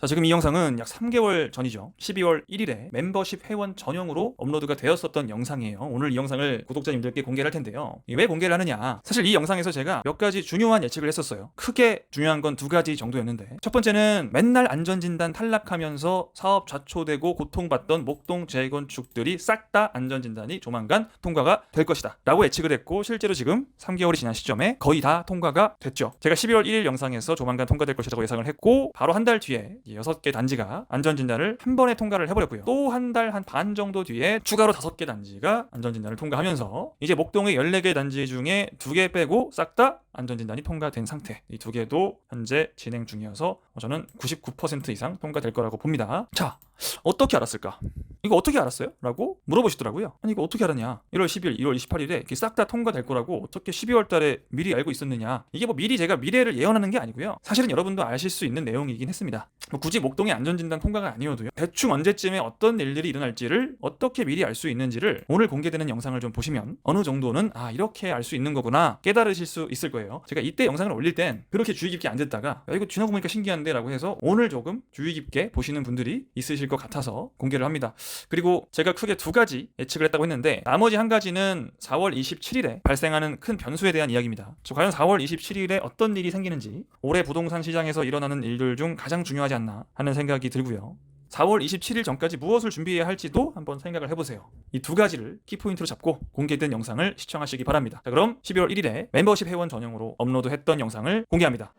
자, 지금 이 영상은 약 3개월 전이죠. 12월 1일에 멤버십 회원 전용으로 업로드가 되었었던 영상이에요. 오늘 이 영상을 구독자님들께 공개를 할 텐데요. 왜 공개를 하느냐? 사실 이 영상에서 제가 몇 가지 중요한 예측을 했었어요. 크게 중요한 건 두 가지 정도였는데, 첫 번째는 맨날 안전진단 탈락하면서 사업 좌초되고 고통받던 목동 재건축들이 싹 다 안전진단이 조만간 통과가 될 것이다 라고 예측을 했고, 실제로 지금 3개월이 지난 시점에 거의 다 통과가 됐죠. 제가 12월 1일 영상에서 조만간 통과될 것이라고 예상을 했고, 바로 한 달 뒤에 6개 단지가 안전진단을 한 번에 통과를 해버렸고요. 또 한 달 한 반 정도 뒤에 추가로 5개 단지가 안전진단을 통과하면서 이제 목동의 14개 단지 중에 2개 빼고 싹 다 안전진단이 통과된 상태. 이 2개도 현재 진행 중이어서 저는 99% 이상 통과될 거라고 봅니다. 자, 어떻게 알았을까? 이거 어떻게 알았어요? 라고 물어보시더라고요. 아니 이거 어떻게 알았냐? 1월 10일, 2월 28일에 싹 다 통과될 거라고 어떻게 12월 달에 미리 알고 있었느냐? 이게 뭐 미리 제가 미래를 예언하는 게 아니고요. 사실은 여러분도 아실 수 있는 내용이긴 했습니다. 뭐 굳이 목동의 안전진단 통과가 아니어도요. 대충 언제쯤에 어떤 일들이 일어날지를 어떻게 미리 알 수 있는지를 오늘 공개되는 영상을 좀 보시면 어느 정도는 이렇게 알 수 있는 거구나 깨달으실 수 있을 거예요. 제가 이때 영상을 올릴 땐 그렇게 주의 깊게 안 듣다가 이거 지나고 보니까 신기한데 라고 해서 오늘 조금 주의 깊게 보시는 분들이 있으실 것 같아서 공개를 합니다. 그리고 제가 크게 2가지 예측을 했다고 했는데, 나머지 한 가지는 4월 27일에 발생하는 큰 변수에 대한 이야기입니다. 과연 4월 27일에 어떤 일이 생기는지 올해 부동산 시장에서 일어나는 일들 중 가장 중요하지 않나 하는 생각이 들고요. 4월 27일 전까지 무엇을 준비해야 할지도 한번 생각을 해보세요. 이 2가지를 키포인트로 잡고 공개된 영상을 시청하시기 바랍니다. 자, 그럼 12월 1일에 멤버십 회원 전용으로 업로드했던 영상을 공개합니다.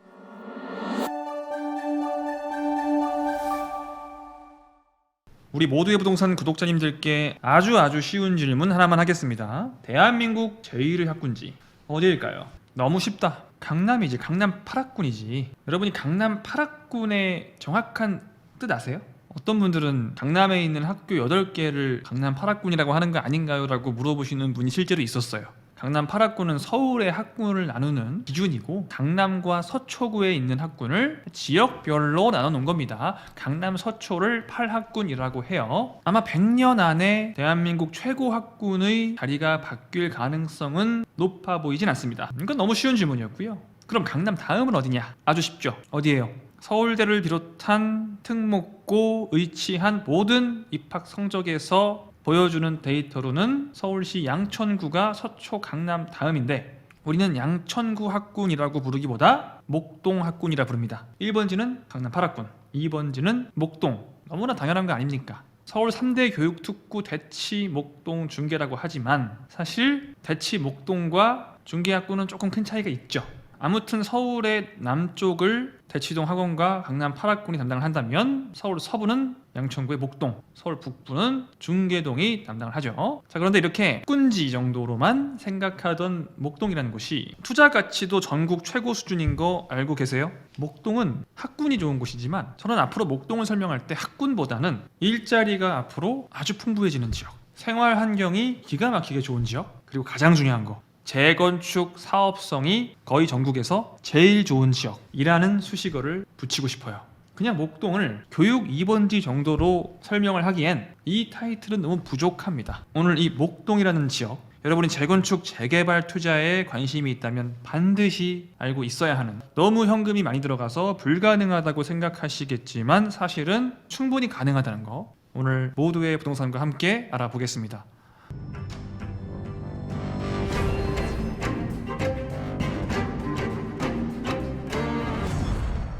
우리 모두의 부동산 구독자님들께 아주 쉬운 질문 하나만 하겠습니다. 대한민국 제1의 학군지 어디일까요? 너무 쉽다. 강남이지. 강남 8학군이지. 여러분이 강남 8학군의 정확한 뜻 아세요? 어떤 분들은 강남에 있는 학교 8개를 강남 8학군이라고 하는 거 아닌가요? 라고 물어보시는 분이 실제로 있었어요. 강남 8학군은 서울의 학군을 나누는 기준이고, 강남과 서초구에 있는 학군을 지역별로 나눠 놓은 겁니다. 강남 서초를 8학군이라고 해요. 아마 100년 안에 대한민국 최고 학군의 자리가 바뀔 가능성은 높아 보이진 않습니다. 이건 너무 쉬운 질문이었고요. 그럼 강남 다음은 어디냐? 아주 쉽죠. 어디예요? 서울대를 비롯한 특목고 의치한 모든 입학 성적에서 보여주는 데이터로는 서울시 양천구가 서초 강남 다음인데, 우리는 양천구 학군이라고 부르기보다 목동 학군이라 부릅니다. 1번지는 강남 8학군, 2번지는 목동. 너무나 당연한 거 아닙니까? 서울 3대 교육특구 대치 목동 중계라고 하지만 사실 대치 목동과 중계학군은 조금 큰 차이가 있죠. 아무튼 서울의 남쪽을 대치동 학원과 강남 8학군이 담당을 한다면 서울 서부는 양천구의 목동, 서울 북부는 중계동이 담당을 하죠. 자, 그런데 이렇게 학군지 정도로만 생각하던 목동이라는 곳이 투자 가치도 전국 최고 수준인 거 알고 계세요? 목동은 학군이 좋은 곳이지만 저는 앞으로 목동을 설명할 때 학군보다는 일자리가 앞으로 아주 풍부해지는 지역, 생활 환경이 기가 막히게 좋은 지역, 그리고 가장 중요한 거, 재건축 사업성이 거의 전국에서 제일 좋은 지역이라는 수식어를 붙이고 싶어요. 그냥 목동을 교육 2번지 정도로 설명을 하기엔 이 타이틀은 너무 부족합니다. 오늘 이 목동이라는 지역, 여러분이 재건축 재개발 투자에 관심이 있다면 반드시 알고 있어야 하는, 너무 현금이 많이 들어가서 불가능하다고 생각하시겠지만 사실은 충분히 가능하다는 거, 오늘 모두의 부동산과 함께 알아보겠습니다.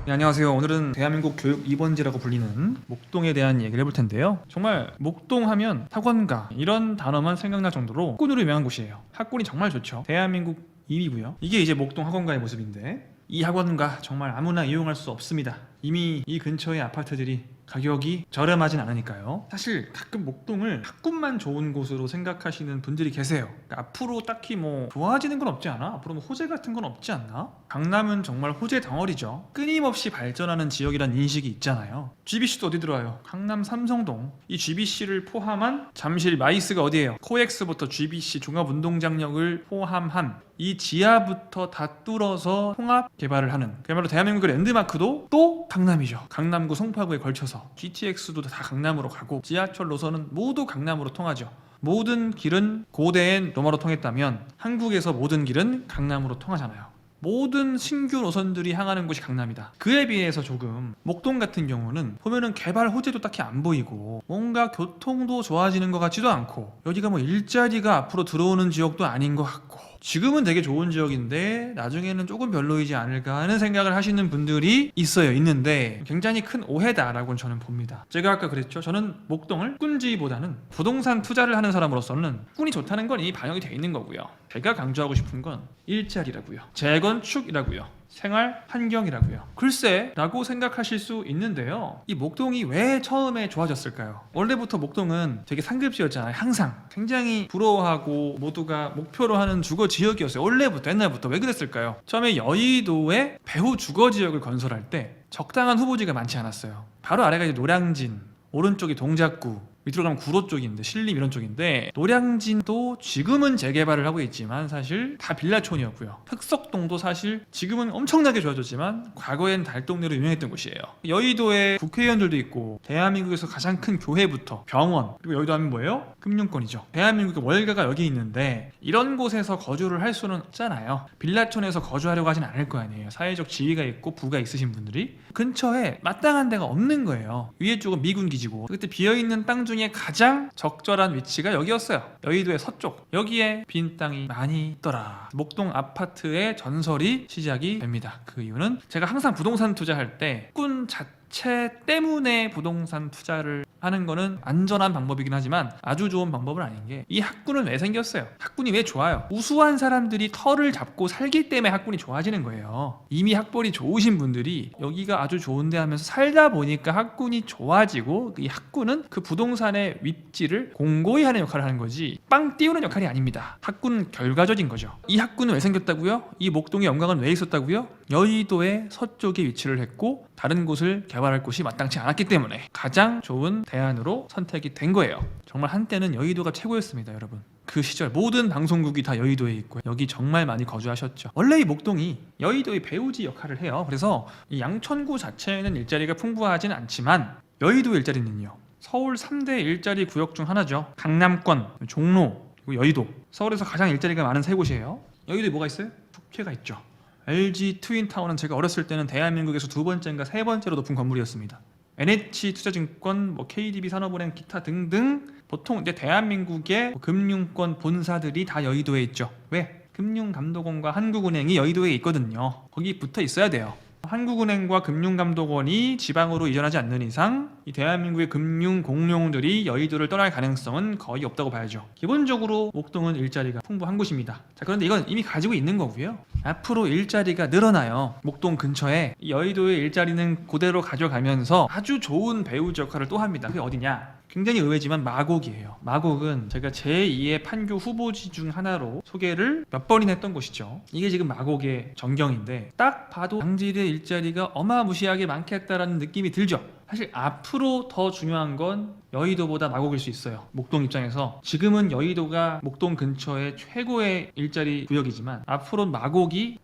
네, 안녕하세요. 오늘은 대한민국 교육 2번지라고 불리는 목동에 대한 얘기를 해볼 텐데요. 정말 목동 하면 학원가 이런 단어만 생각날 정도로 학군으로 유명한 곳이에요. 학군이 정말 좋죠. 대한민국 2위고요. 이게 이제 목동 학원가의 모습인데, 이 학원가 정말 아무나 이용할 수 없습니다. 이미 이 근처의 아파트들이 가격이 저렴하진 않으니까요. 사실 가끔 목동을 학군만 좋은 곳으로 생각하시는 분들이 계세요. 그러니까 앞으로 딱히 뭐 좋아지는 건 없지 않아? 앞으로 뭐 호재 같은 건 없지 않나? 강남은 정말 호재 덩어리죠. 끊임없이 발전하는 지역이란 인식이 있잖아요. GBC도 어디 들어와요? 강남 삼성동. 이 GBC를 포함한 잠실 마이스가 어디예요? 코엑스부터 GBC 종합운동장역을 포함한 이 지하부터 다 뚫어서 통합 개발을 하는, 그야말로 대한민국의 랜드마크도 또 강남이죠. 강남구 송파구에 걸쳐서 GTX도 다 강남으로 가고 지하철 노선은 모두 강남으로 통하죠. 모든 길은 고대엔 로마로 통했다면 한국에서 모든 길은 강남으로 통하잖아요. 모든 신규 노선들이 향하는 곳이 강남이다. 그에 비해서 조금 목동 같은 경우는 보면은 개발 호재도 딱히 안 보이고 뭔가 교통도 좋아지는 것 같지도 않고 여기가 뭐 일자리가 앞으로 들어오는 지역도 아닌 것 같고 지금은 되게 좋은 지역인데 나중에는 조금 별로이지 않을까 하는 생각을 하시는 분들이 있는데 굉장히 큰 오해다라고 저는 봅니다. 제가 아까 그랬죠. 저는 목동을 꾼지보다는 부동산 투자를 하는 사람으로서는 꾼이 좋다는 건 이미 반영이 돼 있는 거고요. 제가 강조하고 싶은 건 일자리라고요, 재건축이라고요, 생활 환경이라고요. 글쎄 라고 생각하실 수 있는데요, 이 목동이 왜 처음에 좋아졌을까요? 원래부터 목동은 되게 상급지였잖아요. 항상 굉장히 부러워하고 모두가 목표로 하는 주거 지역이었어요. 원래부터, 옛날부터. 왜 그랬을까요? 처음에 여의도에 배후 주거 지역을 건설할 때 적당한 후보지가 많지 않았어요. 바로 아래가 이제 노량진, 오른쪽이 동작구, 밑으로 가면 구로 쪽인데, 신림 이런 쪽인데, 노량진도 지금은 재개발을 하고 있지만 사실 다 빌라촌이었고요. 흑석동도 사실 지금은 엄청나게 좋아졌지만 과거엔 달동네로 유명했던 곳이에요. 여의도에 국회의원들도 있고 대한민국에서 가장 큰 교회부터 병원, 그리고 여의도 하면 뭐예요? 금융권이죠. 대한민국의 월가가 여기 있는데 이런 곳에서 거주를 할 수는 없잖아요. 빌라촌에서 거주하려고 하진 않을 거 아니에요. 사회적 지위가 있고 부가 있으신 분들이. 근처에 마땅한 데가 없는 거예요. 위에 쪽은 미군 기지고 그때 비어있는 땅 중에 가장 적절한 위치가 여기였어요. 여의도의 서쪽. 여기에 빈 땅이 많이 있더라. 목동 아파트의 전설이 시작이 됩니다. 그 이유는 제가 항상 부동산 투자할 때 꾼 자체 때문에 부동산 투자를 하는 거는 안전한 방법이긴 하지만 아주 좋은 방법은 아닌 게, 이 학군은 왜 생겼어요? 학군이 왜 좋아요? 우수한 사람들이 터를 잡고 살기 때문에 학군이 좋아지는 거예요. 이미 학벌이 좋으신 분들이 여기가 아주 좋은데 하면서 살다 보니까 학군이 좋아지고, 이 학군은 그 부동산의 윗지를 공고히 하는 역할을 하는 거지 빵 띄우는 역할이 아닙니다. 학군은 결과적인 거죠. 이 학군은 왜 생겼다고요? 이 목동의 영광은 왜 있었다고요? 여의도의 서쪽에 위치를 했고 다른 곳을 개발할 곳이 마땅치 않았기 때문에 가장 좋은 대안으로 선택이 된 거예요. 정말 한때는 여의도가 최고였습니다, 여러분. 그 시절 모든 방송국이 다 여의도에 있고 여기 정말 많이 거주하셨죠. 원래 이 목동이 여의도의 배후지 역할을 해요. 그래서 이 양천구 자체에는 일자리가 풍부하진 않지만 여의도 일자리는요, 서울 3대 일자리 구역 중 하나죠. 강남권, 종로, 그리고 여의도. 서울에서 가장 일자리가 많은 세 곳이에요. 여의도에 뭐가 있어요? 국회가 있죠. LG 트윈타워는 제가 어렸을 때는 대한민국에서 두 번째인가 세 번째로 높은 건물이었습니다. NH투자증권, KDB 산업은행, 기타 등등 보통 이제 대한민국의 금융권 본사들이 다 여의도에 있죠. 왜? 금융감독원과 한국은행이 여의도에 있거든요. 거기 붙어 있어야 돼요. 한국은행과 금융감독원이 지방으로 이전하지 않는 이상 이 대한민국의 금융 공룡들이 여의도를 떠날 가능성은 거의 없다고 봐야죠. 기본적으로 목동은 일자리가 풍부한 곳입니다. 자, 그런데 이건 이미 가지고 있는 거고요. 앞으로 일자리가 늘어나요. 목동 근처에 여의도의 일자리는 그대로 가져가면서 아주 좋은 배우지 역할을 또 합니다. 그게 어디냐? 굉장히 의외지만 마곡이에요. 마곡은 제가 제2의 판교 후보지 중 하나로 소개를 몇 번이나 했던 곳이죠. 이게 지금 마곡의 전경인데 딱 봐도 당질의 일자리가 어마무시하게 많겠다라는 느낌이 들죠. 사실 앞으로 더 중요한 건 여의도보다 마곡일 수 있어요. 목동 입장에서 지금은 여의도가 목동 근처의 최고의 일자리 구역이지만 앞으로 마곡이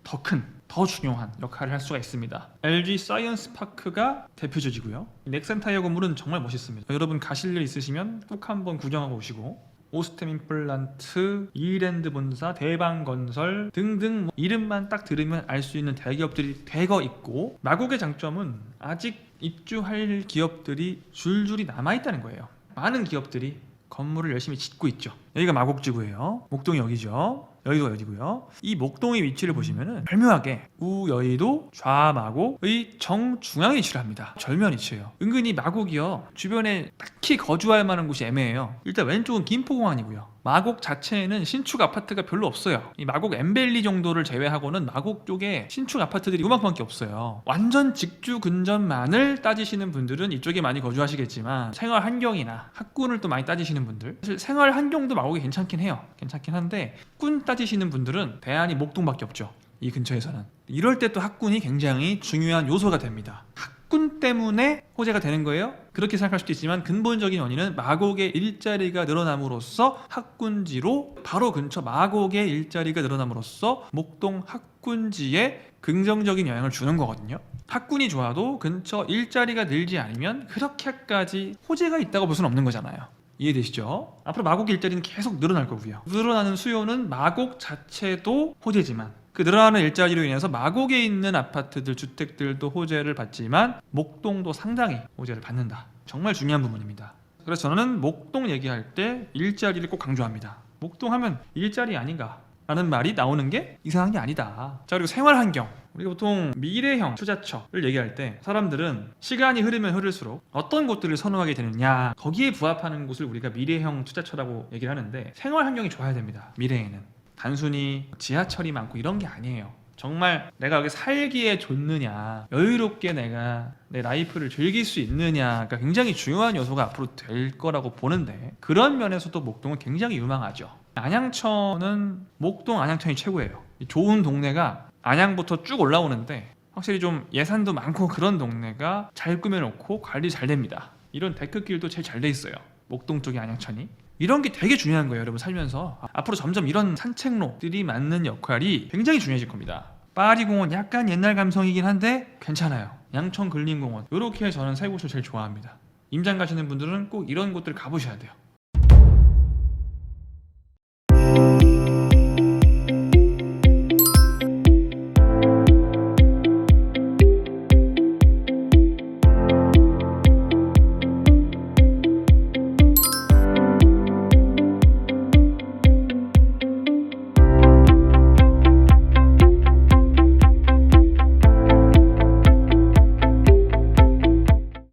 더 중요한 역할을 할 수가 있습니다. LG 사이언스 파크가 대표적이고요. 넥센타이어 건물은 정말 멋있습니다. 여러분 가실 일 있으시면 꼭 한번 구경하고 오시고, 오스템 임플란트, 이랜드 본사, 대방건설 등등 이름만 딱 들으면 알 수 있는 대기업들이 대거 있고, 마곡의 장점은 아직 입주할 기업들이 줄줄이 남아있다는 거예요. 많은 기업들이 건물을 열심히 짓고 있죠. 여기가 마곡지구예요. 목동이 여기죠. 여의도가 여기고요. 이 목동의 위치를 보시면은 절묘하게 우여의도 좌마곡의 정중앙에 위치를 합니다. 절묘한 위치예요. 은근히 마곡이요, 주변에 딱히 거주할 만한 곳이 애매해요. 일단 왼쪽은 김포공항이고요. 마곡 자체에는 신축 아파트가 별로 없어요. 이 마곡 엠벨리 정도를 제외하고는 마곡 쪽에 신축 아파트들이 이만큼밖에 없어요. 완전 직주 근접만을 따지시는 분들은 이쪽에 많이 거주하시겠지만 생활 환경이나 학군을 또 많이 따지시는 분들, 사실 생활 환경도 마곡이 괜찮긴 해요. 괜찮긴 한데 군 따지시는 분들은 대안이 목동밖에 없죠. 이 근처에서는. 이럴 때 또 학군이 굉장히 중요한 요소가 됩니다. 학군 때문에 호재가 되는 거예요? 그렇게 생각할 수도 있지만 근본적인 원인은 마곡의 일자리가 늘어남으로써 학군지로, 바로 근처 마곡의 일자리가 늘어남으로써 목동 학군지에 긍정적인 영향을 주는 거거든요. 학군이 좋아도 근처 일자리가 늘지 않으면 그렇게까지 호재가 있다고 볼 수는 없는 거잖아요. 이해되시죠? 앞으로 마곡 일자리는 계속 늘어날 거고요. 늘어나는 수요는 마곡 자체도 호재지만 그 늘어나는 일자리로 인해서 마곡에 있는 아파트들, 주택들도 호재를 받지만 목동도 상당히 호재를 받는다. 정말 중요한 부분입니다. 그래서 저는 목동 얘기할 때 일자리를 꼭 강조합니다. 목동 하면 일자리 아닌가 라는 말이 나오는 게 이상한 게 아니다. 자, 그리고 생활환경, 우리가 보통 미래형 투자처를 얘기할 때 사람들은 시간이 흐르면 흐를수록 어떤 곳들을 선호하게 되느냐, 거기에 부합하는 곳을 우리가 미래형 투자처라고 얘기를 하는데, 생활환경이 좋아야 됩니다. 미래에는 단순히 지하철이 많고 이런 게 아니에요. 정말 내가 여기 살기에 좋느냐, 여유롭게 내가 내 라이프를 즐길 수 있느냐가 굉장히 중요한 요소가 앞으로 될 거라고 보는데, 그런 면에서도 목동은 굉장히 유망하죠. 안양천은 목동 안양천이 최고예요. 좋은 동네가 안양부터 쭉 올라오는데 확실히 좀 예산도 많고 그런 동네가 잘 꾸며놓고 관리 잘 됩니다. 이런 데크길도 제일 잘 돼 있어요. 목동 쪽의 안양천이. 이런 게 되게 중요한 거예요, 여러분. 살면서 앞으로 점점 이런 산책로들이 맡는 역할이 굉장히 중요해질 겁니다. 파리공원 약간 옛날 감성이긴 한데 괜찮아요. 양천 근린공원, 이렇게 저는 세 곳을 제일 좋아합니다. 임장 가시는 분들은 꼭 이런 곳들 가보셔야 돼요.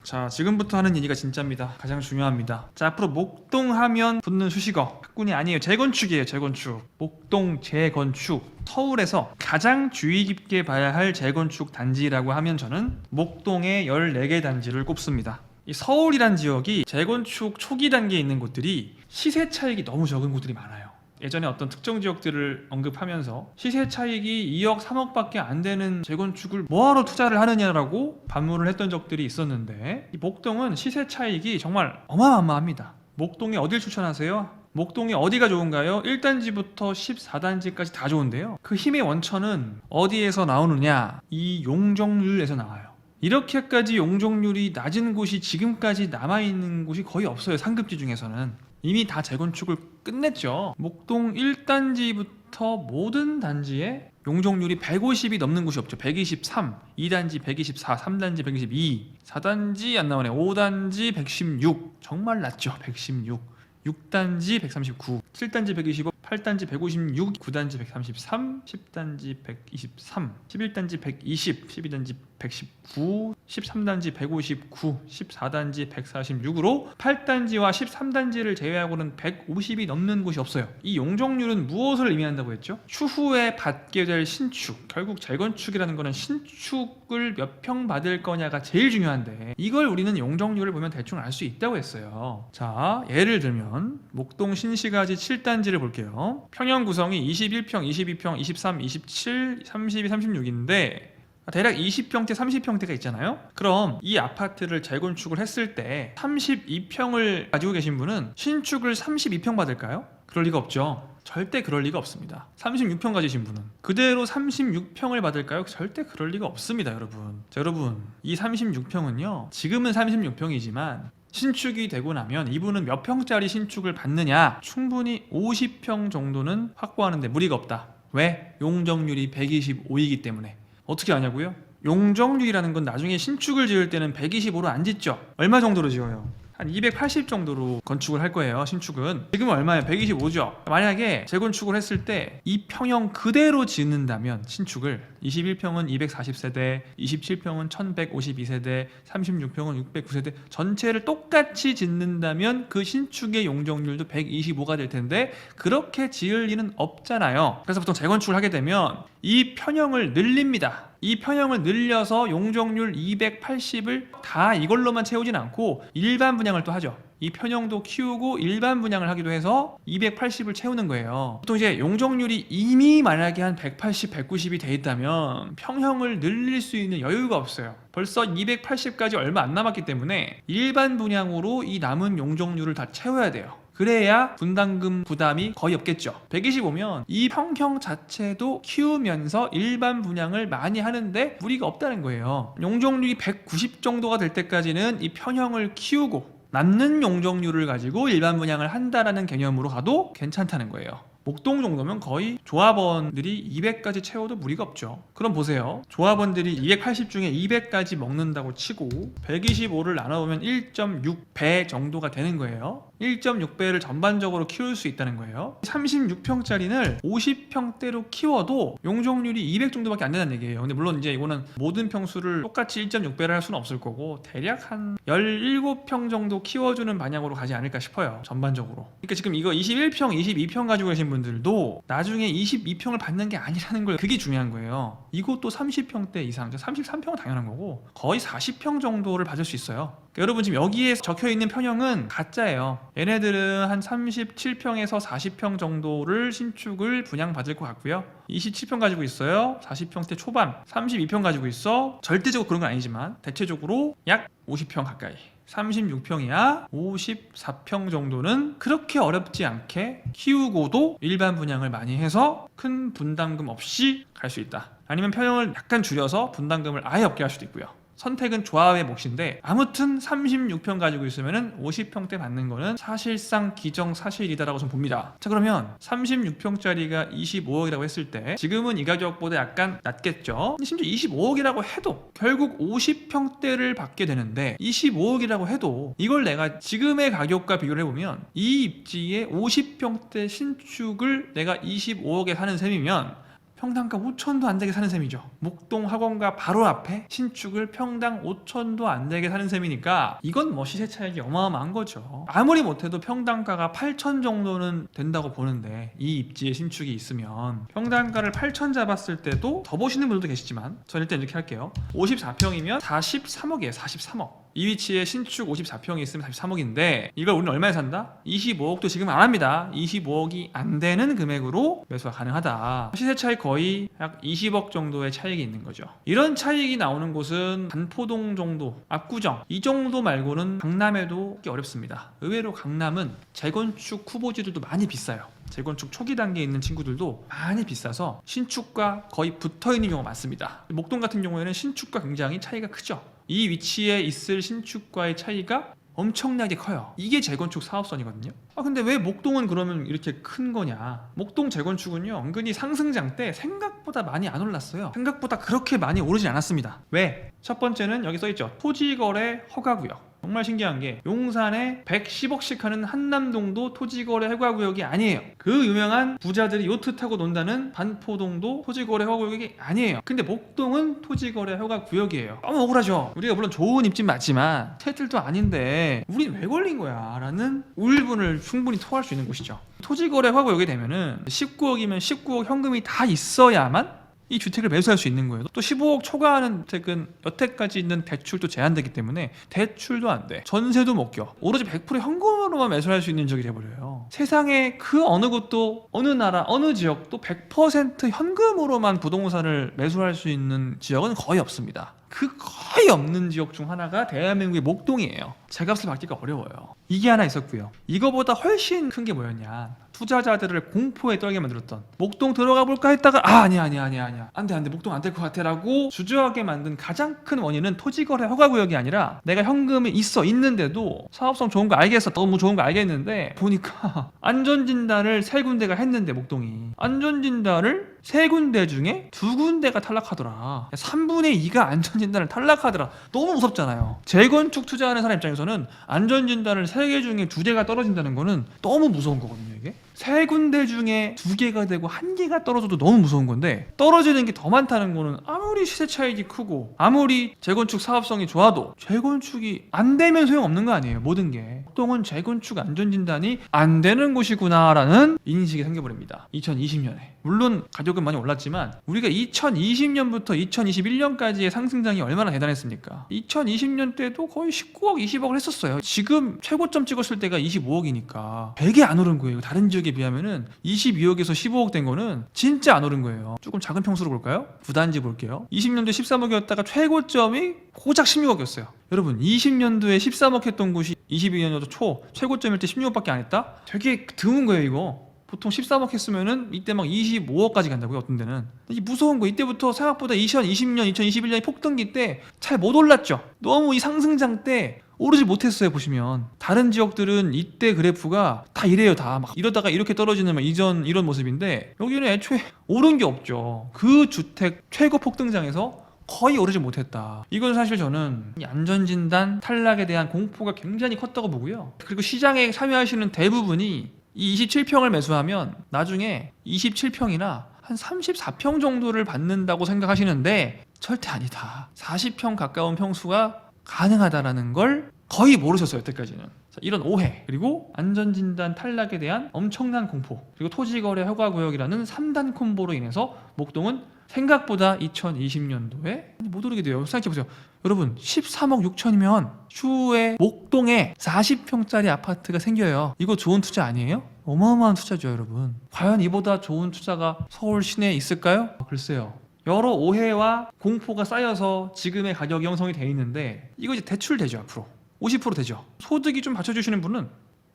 자, 지금부터 하는 얘기가 진짜입니다. 가장 중요합니다. 자, 앞으로 목동 하면 붙는 수식어, 학군이 아니에요. 재건축이에요. 재건축. 목동 재건축. 서울에서 가장 주의 깊게 봐야 할 재건축 단지라고 하면 저는 목동의 14개 단지를 꼽습니다. 이 서울이란 지역이 재건축 초기 단계에 있는 곳들이 시세 차익이 너무 적은 곳들이 많아요. 예전에 어떤 특정 지역들을 언급하면서 시세 차익이 2억 3억밖에 안 되는 재건축을 뭐하러 투자를 하느냐라고 반문을 했던 적들이 있었는데, 이 목동은 시세 차익이 정말 어마어마합니다. 목동에 어딜 추천하세요? 목동이 어디가 좋은가요? 1단지부터 14단지까지 다 좋은데요, 그 힘의 원천은 어디에서 나오느냐? 이 용적률에서 나와요. 이렇게까지 용적률이 낮은 곳이 지금까지 남아있는 곳이 거의 없어요. 상급지 중에서는 이미 다 재건축을 끝냈죠. 목동 1단지부터 모든 단지에 용적률이 150이 넘는 곳이 없죠. 123, 2단지 124, 3단지 122, 4단지 안 나오네. 5단지 116, 정말 낮죠. 116, 6단지 139, 7단지 125, 8단지 156, 9단지 133, 10단지 123, 11단지 120, 12단지 119, 13단지 159, 14단지 146으로 8단지와 13단지를 제외하고는 150이 넘는 곳이 없어요. 이 용적률은 무엇을 의미한다고 했죠? 추후에 받게 될 신축, 결국 재건축이라는 거는 신축을 몇 평 받을 거냐가 제일 중요한데, 이걸 우리는 용적률을 보면 대충 알 수 있다고 했어요. 자, 예를 들면 목동 신시가지 7단지를 볼게요. 평형 구성이 21평, 22평, 23, 27, 32, 36인데 대략 20평대, 30평대가 있잖아요. 그럼 이 아파트를 재건축을 했을 때 32평을 가지고 계신 분은 신축을 32평 받을까요? 그럴 리가 없죠. 절대 그럴 리가 없습니다. 36평 가지신 분은 그대로 36평을 받을까요? 절대 그럴 리가 없습니다, 여러분. 자, 여러분, 이 36평은요, 지금은 36평이지만 신축이 되고 나면 이분은 몇 평짜리 신축을 받느냐? 충분히 50평 정도는 확보하는데 무리가 없다. 왜? 용적률이 125이기 때문에. 어떻게 아냐고요? 용적률이라는 건 나중에 신축을 지을 때는 125로 안 짓죠. 얼마 정도로 지어요? 한 280 정도로 건축을 할 거예요. 신축은 지금은 얼마예요? 125죠. 만약에 재건축을 했을 때 이 평형 그대로 짓는다면, 신축을 21평은 240세대, 27평은 1152세대, 36평은 609세대 전체를 똑같이 짓는다면 그 신축의 용적률도 125가 될 텐데 그렇게 지을 리는 없잖아요. 그래서 보통 재건축을 하게 되면 이 편형을 늘립니다. 이 편형을 늘려서 용적률 280을 다 이걸로만 채우진 않고 일반 분양을 또 하죠. 이 편형도 키우고 일반 분양을 하기도 해서 280을 채우는 거예요. 보통 이제 용적률이 이미 만약에 한 180, 190이 돼 있다면 평형을 늘릴 수 있는 여유가 없어요. 벌써 280까지 얼마 안 남았기 때문에 일반 분양으로 이 남은 용적률을 다 채워야 돼요. 그래야 분담금 부담이 거의 없겠죠. 125면 이 평형 자체도 키우면서 일반 분양을 많이 하는데 무리가 없다는 거예요. 용적률이 190 정도가 될 때까지는 이 편형을 키우고 남는 용적률을 가지고 일반 분양을 한다라는 개념으로 가도 괜찮다는 거예요. 목동 정도면 거의 조합원들이 200까지 채워도 무리가 없죠. 그럼 보세요. 조합원들이 280 중에 200까지 먹는다고 치고 125를 나눠보면 1.6배 정도가 되는 거예요. 1.6배를 전반적으로 키울 수 있다는 거예요. 36평짜리를 50평대로 키워도 용적률이 200 정도밖에 안 된다는 얘기예요. 근데 물론 이제 이거는 모든 평수를 똑같이 1.6배를 할 수는 없을 거고 대략 한 17평 정도 키워주는 방향으로 가지 않을까 싶어요. 전반적으로. 그러니까 지금 이거 21평, 22평 가지고 계신 분들도 나중에 22평을 받는 게 아니라는 걸, 그게 중요한 거예요. 이것도 30평대 이상, 33평은 당연한 거고 거의 40평 정도를 받을 수 있어요. 그러니까 여러분 지금 여기에 적혀있는 평형은 가짜예요. 얘네들은 한 37평에서 40평 정도를 신축을 분양받을 것 같고요. 27평 가지고 있어요. 40평대 초반. 32평 가지고 있어. 절대적으로 그런 건 아니지만 대체적으로 약 50평 가까이. 36평이야 54평 정도는 그렇게 어렵지 않게 키우고도 일반 분양을 많이 해서 큰 분담금 없이 갈 수 있다. 아니면 평형을 약간 줄여서 분담금을 아예 없게 할 수도 있고요. 선택은 조합의 몫인데 아무튼 36평 가지고 있으면 50평대 받는 거는 사실상 기정사실이다라고 저는 봅니다. 자, 그러면 36평짜리가 25억이라고 했을 때 지금은 이 가격보다 약간 낮겠죠. 심지어 25억이라고 해도 결국 50평대를 받게 되는데 25억이라고 해도 이걸 내가 지금의 가격과 비교를 해보면 이 입지에 50평대 신축을 내가 25억에 사는 셈이면 평당가 5천도 안 되게 사는 셈이죠. 목동 학원가 바로 앞에 신축을 평당 5천도 안 되게 사는 셈이니까 이건 뭐 시세 차익이 어마어마한 거죠. 아무리 못해도 평당가가 8천 정도는 된다고 보는데 이 입지에 신축이 있으면 평당가를 8천 잡았을 때도 더 보시는 분들도 계시지만 저는 일단 이렇게 할게요. 54평이면 43억이에요. 43억. 이 위치에 신축 54평이 있으면 43억인데 이걸 우리는 얼마에 산다? 25억도 지금 안 합니다. 25억이 안 되는 금액으로 매수가 가능하다. 시세 차익 거의 약 20억 정도의 차익이 있는 거죠. 이런 차익이 나오는 곳은 반포동 정도, 압구정 이 정도 말고는 강남에도 하기 어렵습니다. 의외로 강남은 재건축 후보지들도 많이 비싸요. 재건축 초기 단계에 있는 친구들도 많이 비싸서 신축과 거의 붙어있는 경우가 많습니다. 목동 같은 경우에는 신축과 굉장히 차이가 크죠. 이 위치에 있을 신축과의 차이가 엄청나게 커요. 이게 재건축 사업선이거든요. 근데 왜 목동은 그러면 이렇게 큰 거냐? 목동 재건축은요 은근히 상승장 때 생각보다 많이 안 올랐어요. 생각보다 그렇게 많이 오르지 않았습니다. 왜? 첫 번째는 여기 써있죠. 토지거래 허가구역. 정말 신기한 게 용산에 110억씩 하는 한남동도 토지거래 허가구역이 아니에요. 그 유명한 부자들이 요트 타고 논다는 반포동도 토지거래 허가구역이 아니에요. 근데 목동은 토지거래 허가구역이에요. 너무 억울하죠. 우리가 물론 좋은 입지 맞지만 새들도 아닌데 우린 왜 걸린 거야? 라는 울분을 충분히 토할 수 있는 곳이죠. 토지거래 허가구역이 되면은 19억이면 19억 현금이 다 있어야만 이 주택을 매수할 수 있는 거예요. 또 15억 초과하는 주택은 여태까지 있는 대출도 제한되기 때문에 대출도 안 돼. 전세도 못 껴. 오로지 100% 현금으로만 매수할 수 있는 지역이 돼버려요. 세상에 그 어느 곳도, 어느 나라, 어느 지역도 100% 현금으로만 부동산을 매수할 수 있는 지역은 거의 없습니다. 그 거의 없는 지역 중 하나가 대한민국의 목동이에요. 제값을 받기가 어려워요. 이게 하나 있었고요. 이거보다 훨씬 큰 게 뭐였냐? 투자자들을 공포에 떨게 만들었던, 목동 들어가 볼까 했다가 아니야 안돼 목동 안 될 것 같아 라고 주저하게 만든 가장 큰 원인은 토지거래 허가구역이 아니라 내가 현금이 있는데도 사업성 좋은 거 알겠어, 너무 좋은 거 알겠는데 보니까 안전진단을 3군데가 했는데 목동이 안전진단을 3군데 중에 2군데가 탈락하더라. 3분의 2가 안전진단을 탈락하더라. 너무 무섭잖아요. 재건축 투자하는 사람 입장에서는 안전진단을 3개 중에 2개가 떨어진다는 거는 너무 무서운 거거든요. 이게 3군데 중에 2개가 되고 1개가 떨어져도 너무 무서운 건데, 떨어지는 게 더 많다는 거는 아무리 시세 차익이 크고 아무리 재건축 사업성이 좋아도 재건축이 안 되면 소용없는 거 아니에요. 모든 게. 목동은 재건축 안전진단이 안 되는 곳이구나 라는 인식이 생겨버립니다. 2020년에 물론 가격은 많이 올랐지만 우리가 2020년부터 2021년까지의 상승장이 얼마나 대단했습니까? 2020년 때도 거의 19억 20억을 했었어요. 지금 최고점 찍었을 때가 25억이니까 되게 안 오른 거예요. 다른 지역에 비하면은 22억에서 15억 된 거는 진짜 안 오른 거예요. 조금 작은 평수로 볼까요? 구단지 볼게요. 20년도에 13억이었다가 최고점이 고작 16억이었어요. 여러분 20년도에 13억 했던 곳이 22년도 초 최고점일 때 16억밖에 안 했다? 되게 드문 거예요 이거. 보통 13억 했으면은 이때 막 25억까지 간다고요. 어떤 데는. 이게 무서운 거. 이때부터 생각보다 2020년, 2021년이 폭등기 때 잘 못 올랐죠. 너무 이 상승장 때 오르지 못했어요. 보시면 다른 지역들은 이때 그래프가 다 이래요. 다 막 이러다가 이렇게 떨어지는 막 이전 이런 모습인데 여기는 애초에 오른 게 없죠. 그 주택 최고 폭등장에서 거의 오르지 못했다. 이건 사실 저는 이 안전진단 탈락에 대한 공포가 굉장히 컸다고 보고요. 그리고 시장에 참여하시는 대부분이 이 27평을 매수하면 나중에 27평이나 한 34평 정도를 받는다고 생각하시는데 절대 아니다. 40평 가까운 평수가 가능하다라는 걸 거의 모르셨어요. 여태까지는. 이런 오해, 그리고 안전진단 탈락에 대한 엄청난 공포, 그리고 토지거래 허가구역이라는 3단 콤보로 인해서 목동은 생각보다 2020년도에 못 오르게 돼요. 생각해보세요. 여러분 13억 6천이면 추후에 목동에 40평짜리 아파트가 생겨요. 이거 좋은 투자 아니에요? 어마어마한 투자죠, 여러분. 과연 이보다 좋은 투자가 서울 시내에 있을까요? 글쎄요. 여러 오해와 공포가 쌓여서 지금의 가격이 형성이 돼 있는데 이거 이제 대출 되죠. 앞으로 50% 되죠. 소득이 좀 받쳐주시는 분은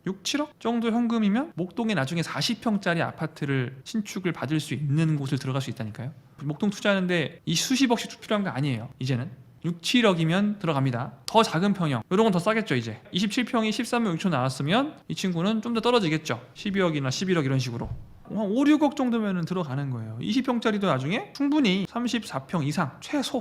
6, 7억 정도 현금이면 목동에 나중에 40평짜리 아파트를 신축을 받을 수 있는 곳을 들어갈 수 있다니까요. 목동 투자하는데 이 수십억씩 필요한 거 아니에요. 이제는 6, 7억이면 들어갑니다. 더 작은 평형, 이런 건 더 싸겠죠. 이제 27평이 13억 6천 나왔으면 이 친구는 좀 더 떨어지겠죠. 12억이나 11억 이런 식으로. 한 5, 6억 정도면 들어가는 거예요. 20평짜리도 나중에 충분히 34평 이상 최소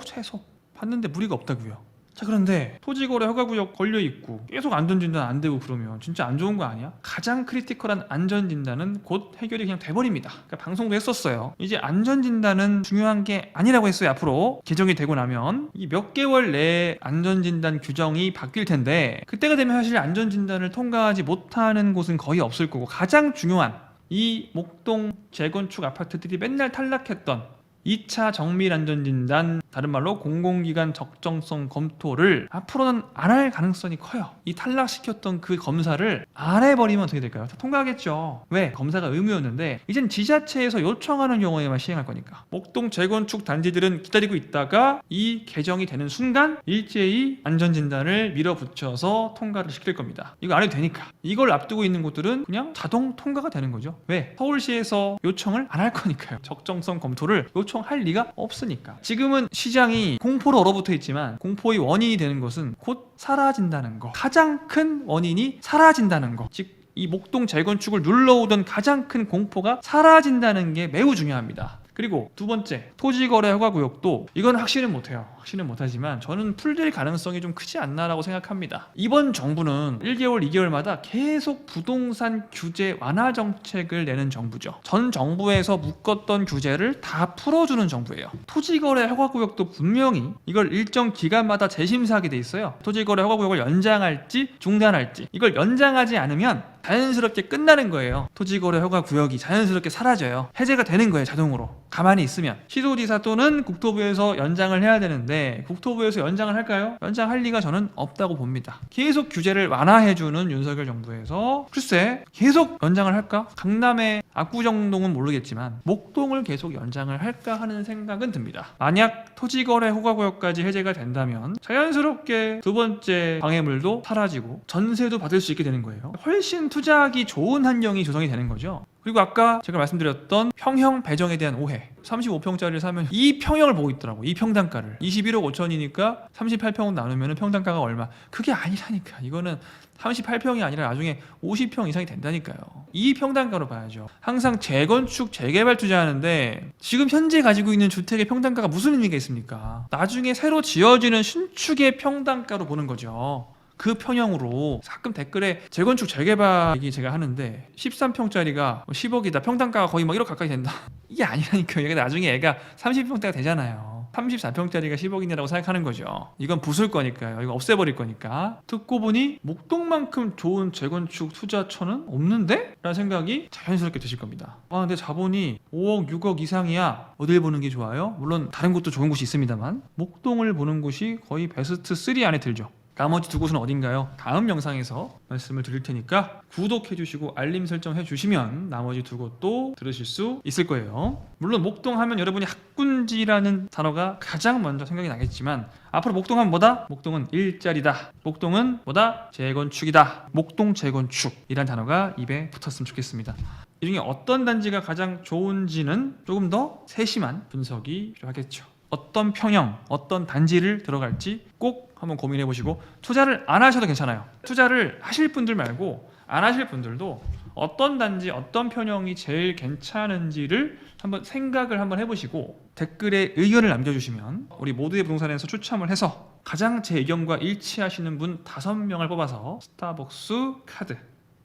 받는데 무리가 없다고요. 자, 그런데 토지거래 허가구역 걸려있고 계속 안전진단 안 되고 그러면 진짜 안 좋은 거 아니야? 가장 크리티컬한 안전진단은 곧 해결이 그냥 돼버립니다. 그러니까 방송도 했었어요. 이제 안전진단은 중요한 게 아니라고 했어요. 앞으로 개정이 되고 나면 이 몇 개월 내에 안전진단 규정이 바뀔 텐데 그때가 되면 사실 안전진단을 통과하지 못하는 곳은 거의 없을 거고, 가장 중요한 이 목동 재건축 아파트들이 맨날 탈락했던 2차 정밀안전진단, 다른 말로 공공기관 적정성 검토를 앞으로는 안 할 가능성이 커요. 이 탈락시켰던 그 검사를 안 해버리면 어떻게 될까요? 통과하겠죠. 왜? 검사가 의무였는데 이젠 지자체에서 요청하는 경우에만 시행할 거니까. 목동 재건축 단지들은 기다리고 있다가 이 개정이 되는 순간 일제히 안전진단을 밀어붙여서 통과를 시킬 겁니다. 이거 안 해도 되니까. 이걸 앞두고 있는 곳들은 그냥 자동 통과가 되는 거죠. 왜? 서울시에서 요청을 안 할 거니까요. 적정성 검토를 요청할 리가 없으니까. 지금은 시장이 공포로 얼어붙어 있지만 공포의 원인이 되는 것은 곧 사라진다는 거. 가장 큰 원인이 사라진다는 거. 즉 이 목동 재건축을 눌러오던 가장 큰 공포가 사라진다는 게 매우 중요합니다. 그리고 두 번째, 토지거래 허가구역도 이건 확신은 못해요. 확신은 못하지만 저는 풀릴 가능성이 좀 크지 않나라고 생각합니다. 이번 정부는 1개월, 2개월마다 계속 부동산 규제 완화 정책을 내는 정부죠. 전 정부에서 묶었던 규제를 다 풀어주는 정부예요. 토지거래 허가구역도 분명히 이걸 일정 기간마다 재심사하게 돼 있어요. 토지거래 허가구역을 연장할지 중단할지. 이걸 연장하지 않으면 자연스럽게 끝나는 거예요. 토지거래 허가구역이 자연스럽게 사라져요. 해제가 되는 거예요. 자동으로. 가만히 있으면. 시도지사 또는 국토부에서 연장을 해야 되는데 국토부에서 연장을 할까요? 연장할 리가 저는 없다고 봅니다. 계속 규제를 완화해주는 윤석열 정부에서 글쎄 계속 연장을 할까? 강남의 압구정동은 모르겠지만 목동을 계속 연장을 할까 하는 생각은 듭니다. 만약 토지거래 허가구역까지 해제가 된다면 자연스럽게 두 번째 방해물도 사라지고 전세도 받을 수 있게 되는 거예요. 훨씬 투자하기 좋은 환경이 조성이 되는 거죠. 그리고 아까 제가 말씀드렸던 평형 배정에 대한 오해. 35평짜리를 사면 이 평형을 보고 있더라고. 이 평단가를 21억 5천이니까 38평 나누면 평단가가 얼마. 그게 아니라니까. 이거는 38평이 아니라 나중에 50평 이상이 된다니까요. 이 평단가로 봐야죠. 항상 재건축, 재개발 투자하는데 지금 현재 가지고 있는 주택의 평단가가 무슨 의미가 있습니까? 나중에 새로 지어지는 신축의 평단가로 보는 거죠. 그 평형으로. 가끔 댓글에 재건축 재개발 얘기 제가 하는데 13평짜리가 10억이다, 평당가가 거의 막 1억 가까이 된다. 이게 아니라니까요. 얘가 나중에 애가 30평대가 되잖아요. 34평짜리가 10억이냐라고 생각하는 거죠. 이건 부술 거니까요. 이거 없애버릴 거니까. 듣고 보니 목동만큼 좋은 재건축 투자처는 없는데? 라는 생각이 자연스럽게 드실 겁니다. 근데 자본이 5억 6억 이상이야. 어딜 보는 게 좋아요? 물론 다른 곳도 좋은 곳이 있습니다만 목동을 보는 곳이 거의 베스트 3 안에 들죠. 나머지 두 곳은 어딘가요? 다음 영상에서 말씀을 드릴 테니까 구독해주시고 알림 설정해주시면 나머지 두 곳도 들으실 수 있을 거예요. 물론 목동 하면 여러분이 학군지라는 단어가 가장 먼저 생각이 나겠지만 앞으로 목동 하면 뭐다? 목동은 일자리다. 목동은 뭐다? 재건축이다. 목동 재건축이란 단어가 입에 붙었으면 좋겠습니다. 이 중에 어떤 단지가 가장 좋은지는 조금 더 세심한 분석이 필요하겠죠. 어떤 평형, 어떤 단지를 들어갈지 꼭 한번 고민해보시고 투자를 안 하셔도 괜찮아요. 투자를 하실 분들 말고 안 하실 분들도 어떤 단지 어떤 편형이 제일 괜찮은지를 한번 생각을 한번 해보시고 댓글에 의견을 남겨주시면 우리 모두의 부동산에서 추첨을 해서 가장 제 의견과 일치하시는 분 5명을 뽑아서 스타벅스 카드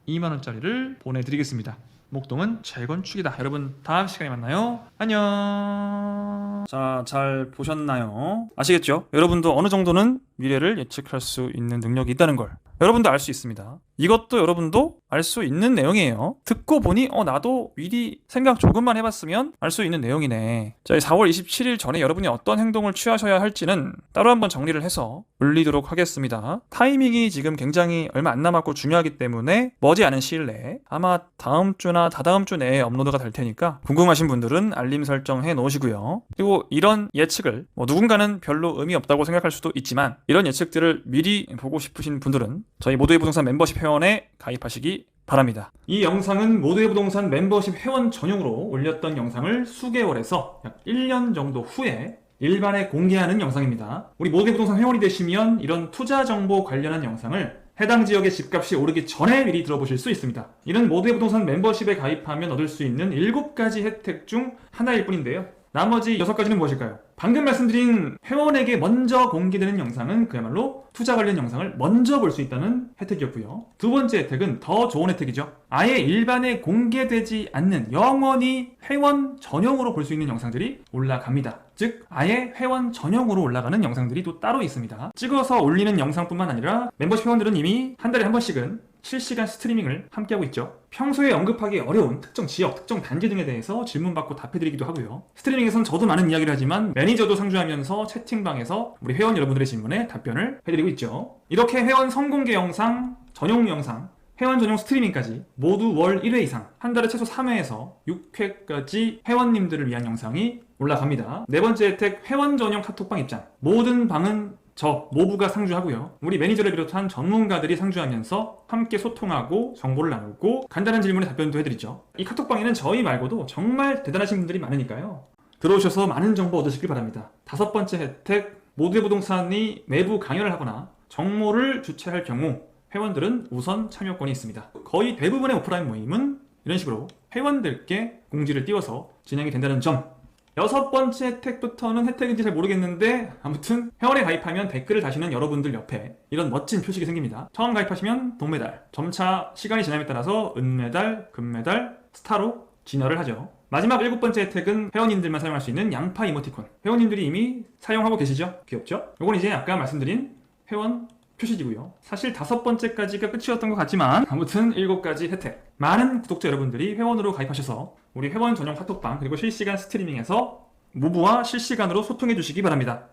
2만원짜리를 보내드리겠습니다. 목동은 재건축이다. 여러분 다음 시간에 만나요. 안녕. 자, 잘 보셨나요? 아시겠죠? 여러분도 어느 정도는 미래를 예측할 수 있는 능력이 있다는 걸 여러분도 알 수 있습니다. 이것도 여러분도 알 수 있는 내용이에요. 듣고 보니 나도 미리 생각 조금만 해봤으면 알 수 있는 내용이네. 자, 4월 27일 전에 여러분이 어떤 행동을 취하셔야 할지는 따로 한번 정리를 해서 올리도록 하겠습니다. 타이밍이 지금 굉장히 얼마 안 남았고 중요하기 때문에 머지않은 시일 내에 아마 다음 주나 다다음 주 내에 업로드가 될 테니까 궁금하신 분들은 알림 설정해 놓으시고요. 그리고 이런 예측을 누군가는 별로 의미 없다고 생각할 수도 있지만 이런 예측들을 미리 보고 싶으신 분들은 저희 모두의 부동산 멤버십 회원에 가입하시기 바랍니다. 이 영상은 모두의 부동산 멤버십 회원 전용으로 올렸던 영상을 수개월에서 약 1년 정도 후에 일반에 공개하는 영상입니다. 우리 모두의 부동산 회원이 되시면 이런 투자 정보 관련한 영상을 해당 지역의 집값이 오르기 전에 미리 들어보실 수 있습니다. 이런 모두의 부동산 멤버십에 가입하면 얻을 수 있는 7가지 혜택 중 하나일 뿐인데요. 나머지 6가지는 무엇일까요? 방금 말씀드린 회원에게 먼저 공개되는 영상은 그야말로 투자 관련 영상을 먼저 볼 수 있다는 혜택이었고요. 두 번째 혜택은 더 좋은 혜택이죠. 아예 일반에 공개되지 않는 영원히 회원 전용으로 볼 수 있는 영상들이 올라갑니다. 즉 아예 회원 전용으로 올라가는 영상들이 또 따로 있습니다. 찍어서 올리는 영상뿐만 아니라 멤버십 회원들은 이미 한 달에 한 번씩은 실시간 스트리밍을 함께하고 있죠. 평소에 언급하기 어려운 특정 지역, 특정 단지 등에 대해서 질문받고 답해드리기도 하고요. 스트리밍에선 저도 많은 이야기를 하지만 매니저도 상주하면서 채팅방에서 우리 회원 여러분들의 질문에 답변을 해드리고 있죠. 이렇게 회원 선공개 영상, 전용 영상, 회원 전용 스트리밍까지 모두 월 1회 이상, 한 달에 최소 3회에서 6회까지 회원님들을 위한 영상이 올라갑니다. 네 번째 혜택, 회원 전용 카톡방 입장. 모든 방은 저 모부가 상주하고요. 우리 매니저를 비롯한 전문가들이 상주하면서 함께 소통하고 정보를 나누고 간단한 질문에 답변도 해드리죠. 이 카톡방에는 저희 말고도 정말 대단하신 분들이 많으니까요. 들어오셔서 많은 정보 얻으시길 바랍니다. 5번째 혜택, 모두의 부동산이 내부 강연을 하거나 정모를 주최할 경우 회원들은 우선 참여권이 있습니다. 거의 대부분의 오프라인 모임은 이런 식으로 회원들께 공지를 띄워서 진행이 된다는 점. 6번째 혜택부터는 혜택인지 잘 모르겠는데 아무튼 회원에 가입하면 댓글을 다시는 여러분들 옆에 이런 멋진 표식이 생깁니다. 처음 가입하시면 동메달, 점차 시간이 지남에 따라서 은메달, 금메달, 스타로 진화를 하죠. 마지막 7번째 혜택은 회원님들만 사용할 수 있는 양파 이모티콘. 회원님들이 이미 사용하고 계시죠? 귀엽죠? 요건 이제 아까 말씀드린 회원 표식이고요. 사실 5번째까지가 끝이었던 것 같지만 아무튼 7가지 혜택. 많은 구독자 여러분들이 회원으로 가입하셔서 우리 회원 전용 카톡방 그리고 실시간 스트리밍에서 모부와 실시간으로 소통해 주시기 바랍니다.